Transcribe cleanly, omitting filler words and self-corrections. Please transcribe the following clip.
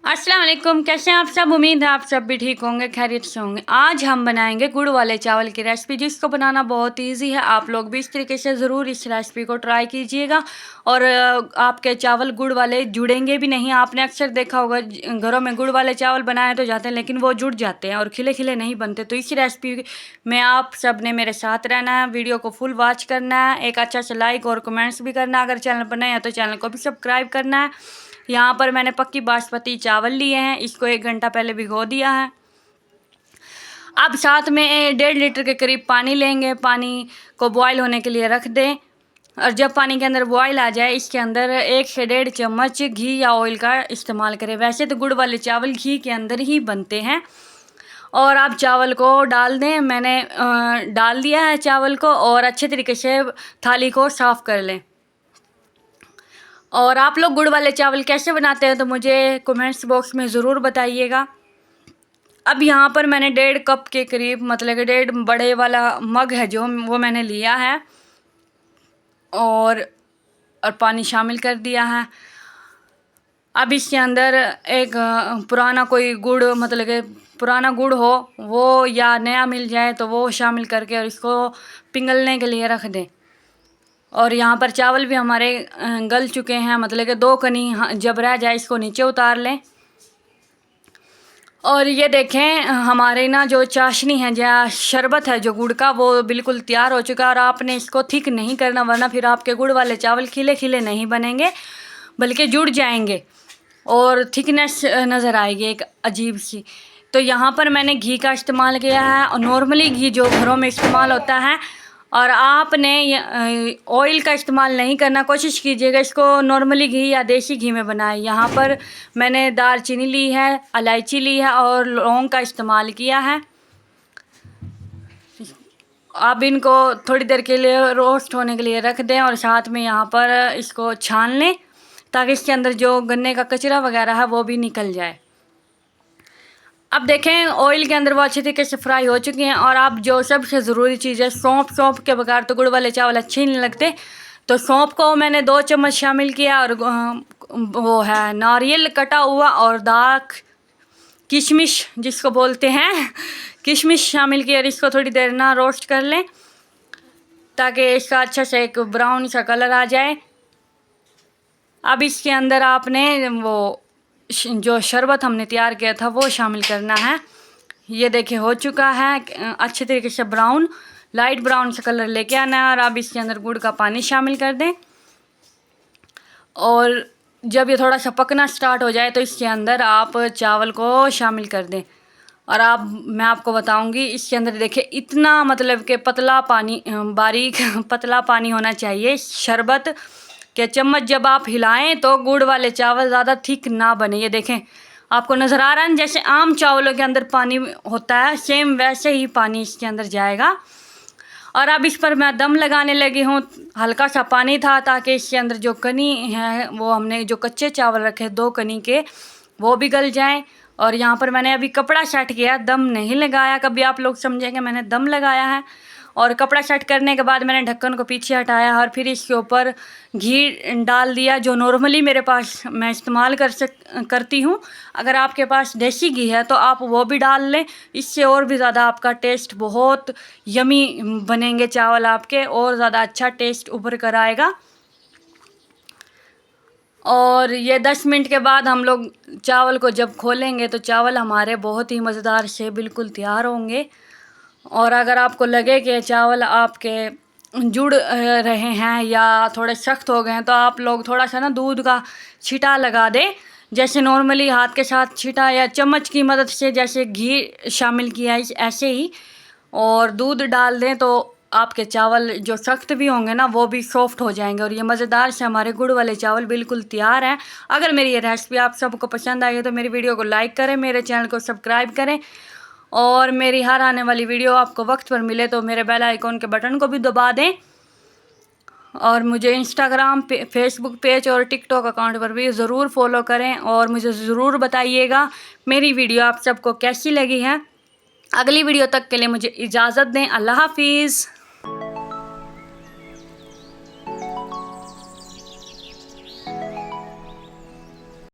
अस्सलाम वालेकुम, कैसे हैं आप सब। उम्मीद है आप सब भी ठीक होंगे, खैरियत से होंगे। आज हम बनाएंगे गुड़ वाले चावल की रेसिपी, जिसको बनाना बहुत इजी है। आप लोग भी इस तरीके से ज़रूर इस रेसिपी को ट्राई कीजिएगा और आपके चावल गुड़ वाले जुड़ेंगे भी नहीं। आपने अक्सर देखा होगा घरों में गुड़ वाले चावल बनाए तो जाते हैं, लेकिन वो जुड़ जाते हैं और खिले खिले नहीं बनते। तो इस रेसिपी में आप सब ने मेरे साथ रहना है, वीडियो को फुल वॉच करना है, एक अच्छा सा लाइक और कमेंट्स भी करना है। अगर चैनल पर नए हैं तो चैनल को भी सब्सक्राइब करना है। यहाँ पर मैंने पक्की बासमती चावल लिए हैं, इसको 1 घंटा पहले भिगो दिया है। अब साथ में 1.5 लीटर के करीब पानी लेंगे। पानी को बॉईल होने के लिए रख दें और जब पानी के अंदर बॉईल आ जाए, इसके अंदर 1 से 1.5 चम्मच घी या ऑयल का इस्तेमाल करें। वैसे तो गुड़ वाले चावल घी के अंदर ही बनते हैं। और आप चावल को डाल दें। मैंने डाल दिया है चावल को और अच्छे तरीके से थाली को साफ़ कर लें। और आप लोग गुड़ वाले चावल कैसे बनाते हैं तो मुझे कमेंट्स बॉक्स में ज़रूर बताइएगा। अब यहाँ पर मैंने 1.5 कप के करीब, मतलब कि 1.5 बड़े वाला मग है जो, वो मैंने लिया है और पानी शामिल कर दिया है। अब इसके अंदर एक पुराना कोई गुड़, मतलब कि पुराना गुड़ हो वो या नया मिल जाए तो वो शामिल करके और इसको पिघलने के लिए रख दें। और यहाँ पर चावल भी हमारे गल चुके हैं, मतलब कि 2 कनी जब रह जाए इसको नीचे उतार लें। और ये देखें हमारे ना जो चाशनी है या शरबत है जो गुड़ का, वो बिल्कुल तैयार हो चुका है। और आपने इसको थिक नहीं करना, वरना फिर आपके गुड़ वाले चावल खिले खिले नहीं बनेंगे बल्कि जुड़ जाएंगे और थिकनेस नज़र आएगी एक अजीब सी। तो यहाँ पर मैंने घी का इस्तेमाल किया है और नॉर्मली घी जो घरों में इस्तेमाल होता है। और आपने ऑयल का इस्तेमाल नहीं करना, कोशिश कीजिएगा इसको नॉर्मली घी या देसी घी में बनाएं। यहाँ पर मैंने दालचीनी ली है, इलायची ली है और लौंग का इस्तेमाल किया है। आप इनको थोड़ी देर के लिए रोस्ट होने के लिए रख दें और साथ में यहाँ पर इसको छान लें ताकि इसके अंदर जो गन्ने का कचरा वगैरह है वो भी निकल जाए। अब देखें ऑयल के अंदर वो अच्छी तरीके से फ्राई हो चुकी हैं। और अब जो सबसे ज़रूरी चीज़ है सौंफ। सौंफ के बगैर तो गुड़ वाले चावल अच्छे नहीं लगते। तो सौंफ को मैंने 2 चम्मच शामिल किया और वो है नारियल कटा हुआ और दाख, किशमिश जिसको बोलते हैं, किशमिश शामिल किया और इसको थोड़ी देर ना रोस्ट कर लें ताकि इसका अच्छा से एक ब्राउन सा कलर आ जाए। अब इसके अंदर आपने वो जो शरबत हमने तैयार किया था वो शामिल करना है। ये देखिए हो चुका है अच्छे तरीके से ब्राउन, लाइट ब्राउन से कलर लेके आना है। और अब इसके अंदर गुड़ का पानी शामिल कर दें और जब ये थोड़ा सा पकना स्टार्ट हो जाए तो इसके अंदर आप चावल को शामिल कर दें। और मैं आपको बताऊंगी इसके अंदर देखिए इतना, मतलब कि पतला पानी, बारीक पतला पानी होना चाहिए शरबत के। चम्मच जब आप हिलाएं तो गुड़ वाले चावल ज़्यादा थिक ना बने। ये देखें आपको नज़र आ रहा है जैसे आम चावलों के अंदर पानी होता है, सेम वैसे ही पानी इसके अंदर जाएगा। और अब इस पर मैं दम लगाने लगी हूँ। हल्का सा पानी था ताकि इसके अंदर जो कनी है, वो हमने जो कच्चे चावल रखे 2 कनी के, वो भी गल जाएँ। और यहाँ पर मैंने अभी कपड़ा सेट किया, दम नहीं लगाया। कभी आप लोग समझेंगे मैंने दम लगाया है। और कपड़ा सेट करने के बाद मैंने ढक्कन को पीछे हटाया और फिर इसके ऊपर घी डाल दिया, जो नॉर्मली मेरे पास मैं इस्तेमाल करती हूँ। अगर आपके पास देसी घी है तो आप वो भी डाल लें, इससे और भी ज़्यादा आपका टेस्ट बहुत यमी बनेंगे चावल आपके, और ज़्यादा अच्छा टेस्ट उभर कर आएगा। और ये 10 मिनट के बाद हम लोग चावल को जब खोलेंगे तो चावल हमारे बहुत ही मज़ेदार से बिल्कुल तैयार होंगे। और अगर आपको लगे कि चावल आपके जुड़ रहे हैं या थोड़े सख्त हो गए हैं तो आप लोग थोड़ा सा ना दूध का छींटा लगा दें, जैसे नॉर्मली हाथ के साथ छींटा या चम्मच की मदद से जैसे घी शामिल किया ऐसे ही, और दूध डाल दें तो आपके चावल जो सख्त भी होंगे ना वो भी सॉफ्ट हो जाएंगे। और ये मज़ेदार से हमारे गुड़ वाले चावल बिल्कुल तैयार हैं। अगर मेरी ये रेसिपी आप सबको पसंद आई है तो मेरी वीडियो को लाइक करें, मेरे चैनल को सब्सक्राइब करें और मेरी हर आने वाली वीडियो आपको वक्त पर मिले तो मेरे बेल आइकॉन के बटन को भी दबा दें। और मुझे इंस्टाग्राम पे, फेसबुक पेज और टिकटॉक अकाउंट पर भी ज़रूर फॉलो करें और मुझे ज़रूर बताइएगा मेरी वीडियो आप सबको कैसी लगी है। अगली वीडियो तक के लिए मुझे इजाज़त दें। अल्लाह हाफिज़।